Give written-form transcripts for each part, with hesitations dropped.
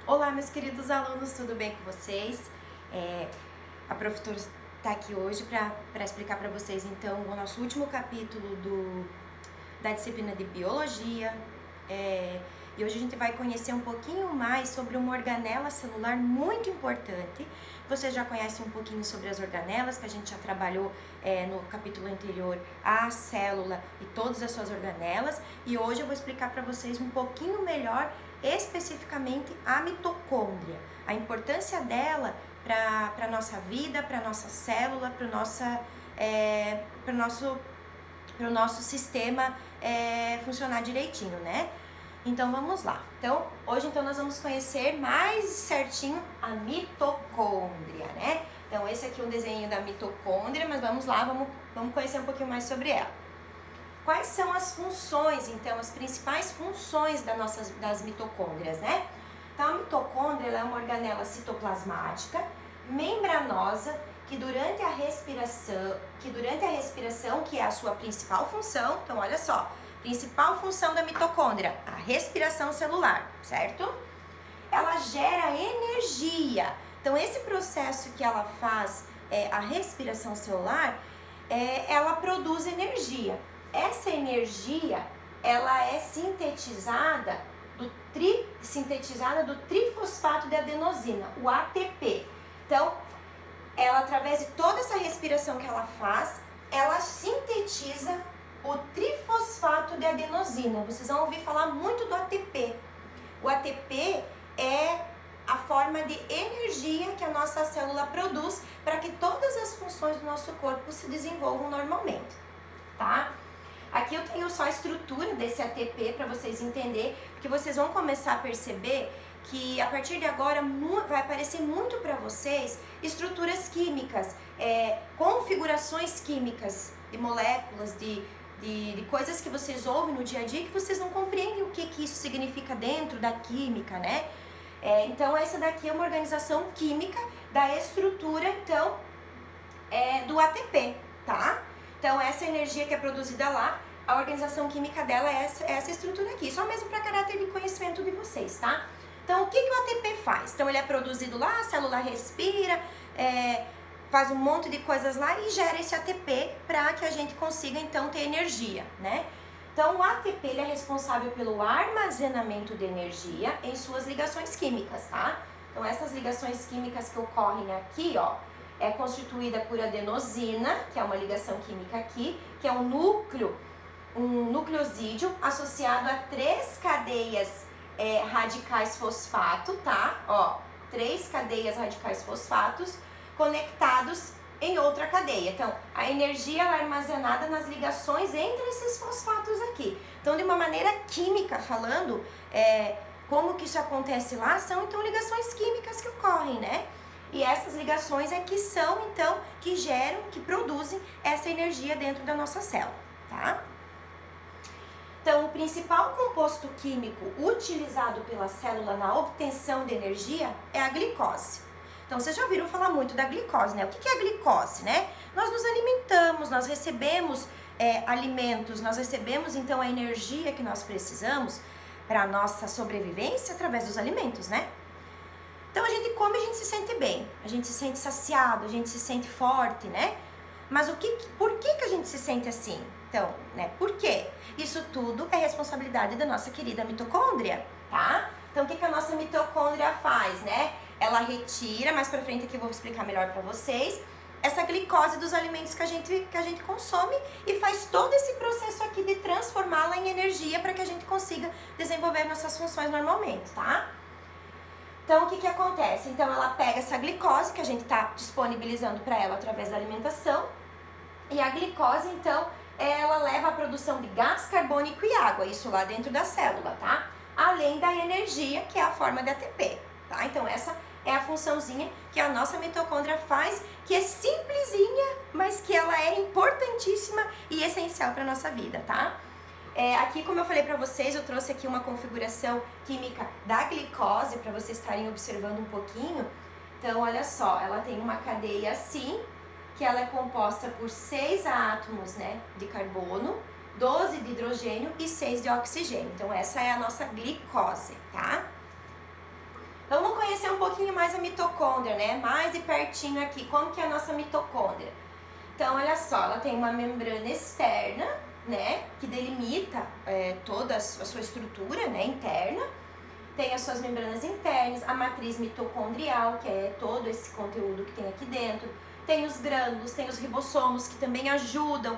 Olá, meus queridos alunos, tudo bem com vocês? A professora está aqui hoje para explicar para vocês, então, o nosso último capítulo da disciplina de Biologia. E hoje a gente vai conhecer um pouquinho mais sobre uma organela celular muito importante. Você já conhece um pouquinho sobre as organelas, que a gente já trabalhou no capítulo anterior, a célula e todas as suas organelas. E hoje eu vou explicar para vocês um pouquinho melhor, especificamente a mitocôndria, a importância dela para a nossa vida, para a nossa célula, para o nosso sistema funcionar direitinho, né? Então vamos lá. Então, hoje nós vamos conhecer mais certinho a mitocôndria, né? Então esse aqui é um desenho da mitocôndria, mas vamos lá, vamos conhecer um pouquinho mais sobre ela. Quais são as funções, então, as principais funções das mitocôndrias, né? Então a mitocôndria ela é uma organela citoplasmática, membranosa, que durante a respiração, que é a sua principal função, então olha só, principal função da mitocôndria, a respiração celular, certo? Ela gera energia. Então esse processo que ela faz, a respiração celular, ela produz energia. Essa energia, ela é sintetizada do trifosfato de adenosina, o ATP. Então, ela, através de toda essa respiração que ela faz, ela sintetiza o trifosfato de adenosina. Vocês vão ouvir falar muito do ATP. O ATP é a forma de energia que a nossa célula produz para que todas as funções do nosso corpo se desenvolvam normalmente, tá? Aqui eu tenho só a estrutura desse ATP para vocês entenderem, porque vocês vão começar a perceber que a partir de agora vai aparecer muito para vocês estruturas químicas, configurações químicas de moléculas, de coisas que vocês ouvem no dia a dia que vocês não compreendem o que isso significa dentro da química, né? Então essa daqui é uma organização química da estrutura, então, do ATP, tá? Então essa energia que é produzida lá, a organização química dela é essa estrutura aqui, só mesmo para caráter de conhecimento de vocês, tá? Então o que o ATP faz? Então ele é produzido lá, a célula respira, faz um monte de coisas lá e gera esse ATP para que a gente consiga então ter energia, né? Então o ATP ele é responsável pelo armazenamento de energia em suas ligações químicas, tá? Então essas ligações químicas que ocorrem aqui, ó, é constituída por adenosina, que é uma ligação química aqui, que é um nucleosídeo associado a 3 cadeias radicais fosfato, tá? Ó, 3 cadeias radicais fosfatos conectados em outra cadeia. Então, a energia ela é armazenada nas ligações entre esses fosfatos aqui. Então, de uma maneira química falando, como que isso acontece lá, são então ligações químicas que ocorrem, né? E essas ligações que são, então, que geram, que produzem essa energia dentro da nossa célula, tá? Então, o principal composto químico utilizado pela célula na obtenção de energia é a glicose. Então, vocês já ouviram falar muito da glicose, né? O que é a glicose, né? Nós nos alimentamos, nós recebemos alimentos, nós recebemos, então, a energia que nós precisamos para a nossa sobrevivência através dos alimentos, né? Então a gente come e a gente se sente bem, a gente se sente saciado, a gente se sente forte, né? Mas por que a gente se sente assim? Então, né? Por quê? Isso tudo é responsabilidade da nossa querida mitocôndria, tá? Então o que a nossa mitocôndria faz, né? Ela retira, mais pra frente aqui eu vou explicar melhor pra vocês, essa glicose dos alimentos que a gente consome e faz todo esse processo aqui de transformá-la em energia para que a gente consiga desenvolver nossas funções normalmente, tá? Então, o que acontece? Então, ela pega essa glicose que a gente está disponibilizando para ela através da alimentação e a glicose, então, ela leva à produção de gás carbônico e água, isso lá dentro da célula, tá? Além da energia, que é a forma de ATP, tá? Então, essa é a funçãozinha que a nossa mitocôndria faz, que é simplesinha, mas que ela é importantíssima e essencial para a nossa vida, tá? Aqui, como eu falei para vocês, eu trouxe aqui uma configuração química da glicose para vocês estarem observando um pouquinho. Então, olha só, ela tem uma cadeia assim, que ela é composta por 6 átomos, né, de carbono, 12 de hidrogênio e 6 de oxigênio. Então, essa é a nossa glicose, tá? Então, pouquinho mais a mitocôndria, né? Mais de pertinho aqui, como que é a nossa mitocôndria? Então, olha só, ela tem uma membrana externa, né? Que delimita toda a sua estrutura, né? Interna. Tem as suas membranas internas, a matriz mitocondrial, que é todo esse conteúdo que tem aqui dentro. Tem os grânulos, tem os ribossomos, que também ajudam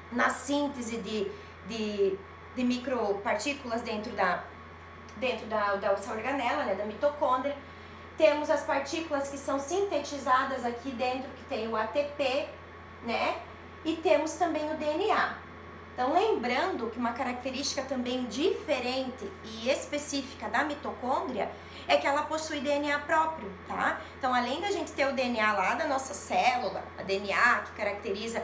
na síntese de micropartículas dentro dessa organela, né, da mitocôndria. Temos as partículas que são sintetizadas aqui dentro, que tem o ATP, né? E temos também o DNA. Então, lembrando que uma característica também diferente e específica da mitocôndria é que ela possui DNA próprio, tá? Então, além da gente ter o DNA lá da nossa célula, a DNA que caracteriza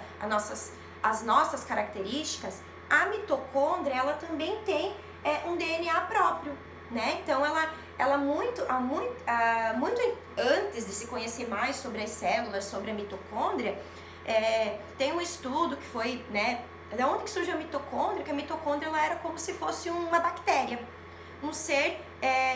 as nossas características, a mitocôndria, ela também tem um DNA próprio, né? Então, ela muito antes de se conhecer mais sobre as células, sobre a mitocôndria, tem um estudo que foi, né, de onde que surge a mitocôndria, que a mitocôndria ela era como se fosse uma bactéria, um ser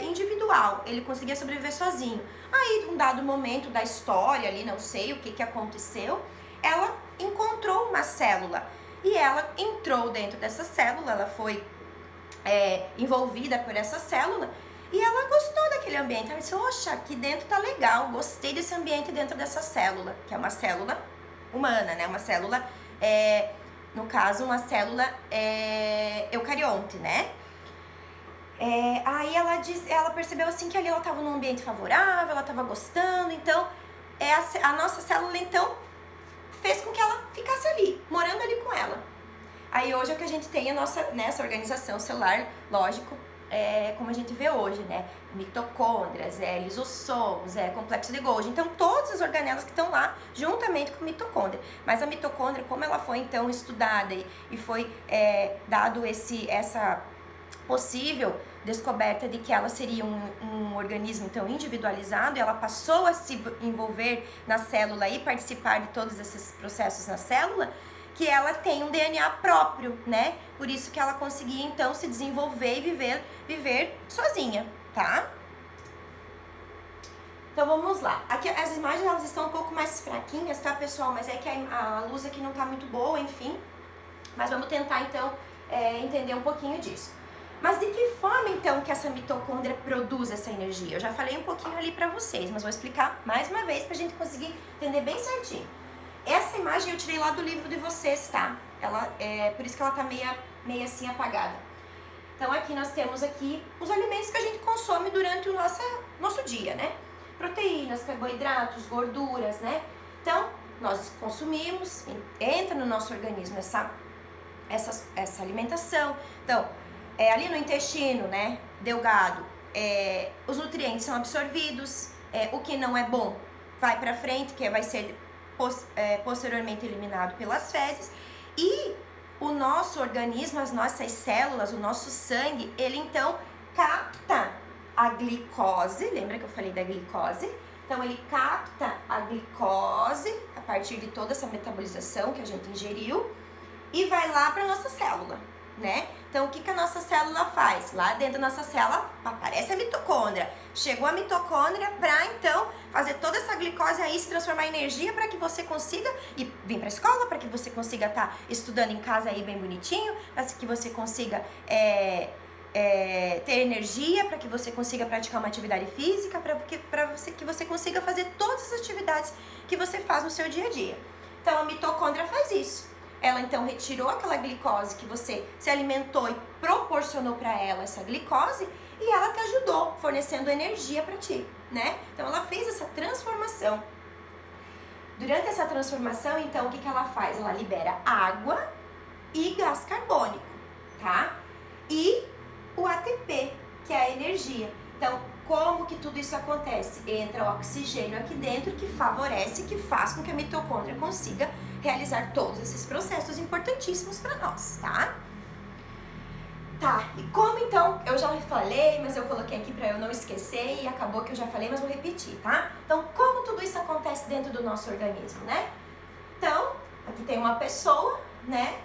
individual, ele conseguia sobreviver sozinho. Aí, num dado momento da história ali, não sei o que aconteceu, ela encontrou uma célula e ela entrou dentro dessa célula, ela foi envolvida por essa célula e ela gostou daquele ambiente. Ela disse, oxa, aqui dentro tá legal, gostei desse ambiente dentro dessa célula, que é uma célula humana, né? Uma célula, no caso, uma célula eucarionte, né? Aí ela percebeu assim que ali ela estava num ambiente favorável, ela estava gostando, então a nossa célula então fez com que ela ficasse ali, morando ali com ela. Aí hoje é que a gente tem essa organização celular, lógico, como a gente vê hoje, né? Mitocôndrias, lisossomos, complexo de Golgi. Então, todas as organelas que estão lá, juntamente com a mitocôndria. Mas a mitocôndria, como ela foi, então, estudada e foi dado essa possível descoberta de que ela seria um organismo, então, individualizado, e ela passou a se envolver na célula e participar de todos esses processos na célula, que ela tem um DNA próprio, né? Por isso que ela conseguia, então, se desenvolver e viver sozinha, tá? Então, vamos lá. Aqui, as imagens, elas estão um pouco mais fraquinhas, tá, pessoal? Mas é que a luz aqui não tá muito boa, enfim. Mas vamos tentar, então, entender um pouquinho disso. Mas de que forma, então, que essa mitocôndria produz essa energia? Eu já falei um pouquinho ali pra vocês, mas vou explicar mais uma vez pra gente conseguir entender bem certinho. Essa imagem eu tirei lá do livro de vocês, tá? Por isso que ela tá meio assim apagada. Então aqui nós temos aqui os alimentos que a gente consome durante o nosso dia, né? Proteínas, carboidratos, gorduras, né? Então, nós consumimos, entra no nosso organismo essa alimentação. Então, ali no intestino, né, delgado, os nutrientes são absorvidos, o que não é bom vai pra frente, que vai ser posteriormente eliminado pelas fezes, e o nosso organismo, as nossas células, o nosso sangue, ele então capta a glicose, lembra que eu falei da glicose? Então ele capta a glicose a partir de toda essa metabolização que a gente ingeriu e vai lá para nossa célula, né? Então, o que a nossa célula faz? Lá dentro da nossa célula aparece a mitocôndria. Chegou a mitocôndria para, então, fazer toda essa glicose aí se transformar em energia para que você consiga vir para a escola, para que você consiga estar estudando em casa aí bem bonitinho, para que você consiga ter energia, para que você consiga praticar uma atividade física, para que você consiga fazer todas as atividades que você faz no seu dia a dia. Então, a mitocôndria faz isso. Ela então retirou aquela glicose que você se alimentou e proporcionou para ela essa glicose e ela te ajudou, fornecendo energia para ti, né? Então ela fez essa transformação. Durante essa transformação, então, o que ela faz? Ela libera água e gás carbônico, tá? E o ATP, que é a energia. Então, como que tudo isso acontece? Entra o oxigênio aqui dentro que favorece, que faz com que a mitocôndria consiga realizar todos esses processos importantíssimos para nós, tá? Tá, e como então, eu já falei, mas eu coloquei aqui para eu não esquecer e acabou que eu já falei, mas vou repetir, tá? Então, como tudo isso acontece dentro do nosso organismo, né? Então, aqui tem uma pessoa, né?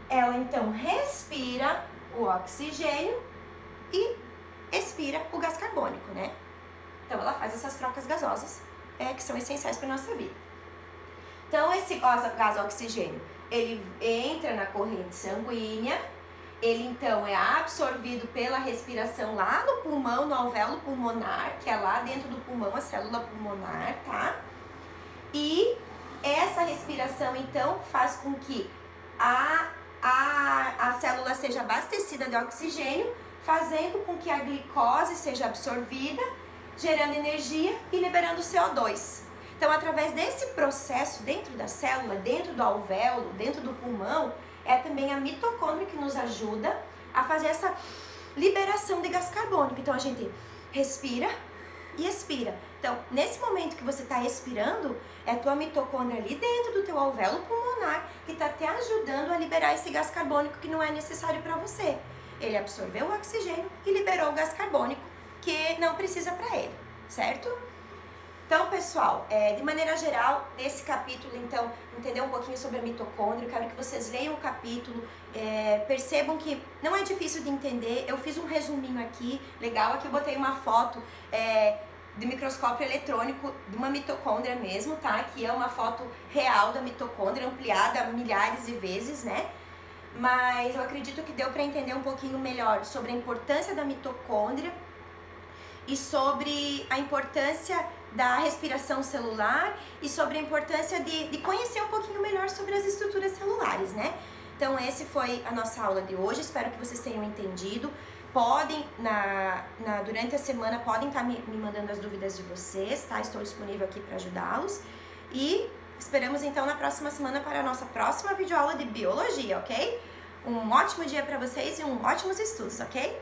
Ela então respira o oxigênio e expira o gás carbônico, né? faz essas trocas gasosas que são essenciais para nossa vida. Então, esse gás oxigênio, ele entra na corrente sanguínea, ele então é absorvido pela respiração lá no pulmão, no alvéolo pulmonar, que é lá dentro do pulmão, a célula pulmonar, tá? E essa respiração então faz com que a célula seja abastecida de oxigênio, fazendo com que a glicose seja absorvida, gerando energia e liberando CO2. Então, através desse processo dentro da célula, dentro do alvéolo, dentro do pulmão, é também a mitocôndria que nos ajuda a fazer essa liberação de gás carbônico. Então, a gente respira e expira. Então, nesse momento que você está expirando, é a tua mitocôndria ali dentro do teu alvéolo pulmonar que está te ajudando a liberar esse gás carbônico que não é necessário para você. Ele absorveu o oxigênio e liberou o gás carbônico que não precisa para ele, certo? Então, pessoal, de maneira geral, nesse capítulo, então, entender um pouquinho sobre a mitocôndria, eu quero que vocês leiam o capítulo, percebam que não é difícil de entender. Eu fiz um resuminho aqui, legal, aqui eu botei uma foto de microscópio eletrônico de uma mitocôndria mesmo, tá? Que é uma foto real da mitocôndria, ampliada milhares de vezes, né? Mas eu acredito que deu para entender um pouquinho melhor sobre a importância da mitocôndria e sobre a importância da respiração celular e sobre a importância de conhecer um pouquinho melhor sobre as estruturas celulares, né? Então, esse foi a nossa aula de hoje, espero que vocês tenham entendido. Podem, durante a semana, podem estar me mandando as dúvidas de vocês, tá? Estou disponível aqui para ajudá-los. E esperamos, então, na próxima semana para a nossa próxima videoaula de biologia, ok? Um ótimo dia para vocês e ótimos estudos, ok?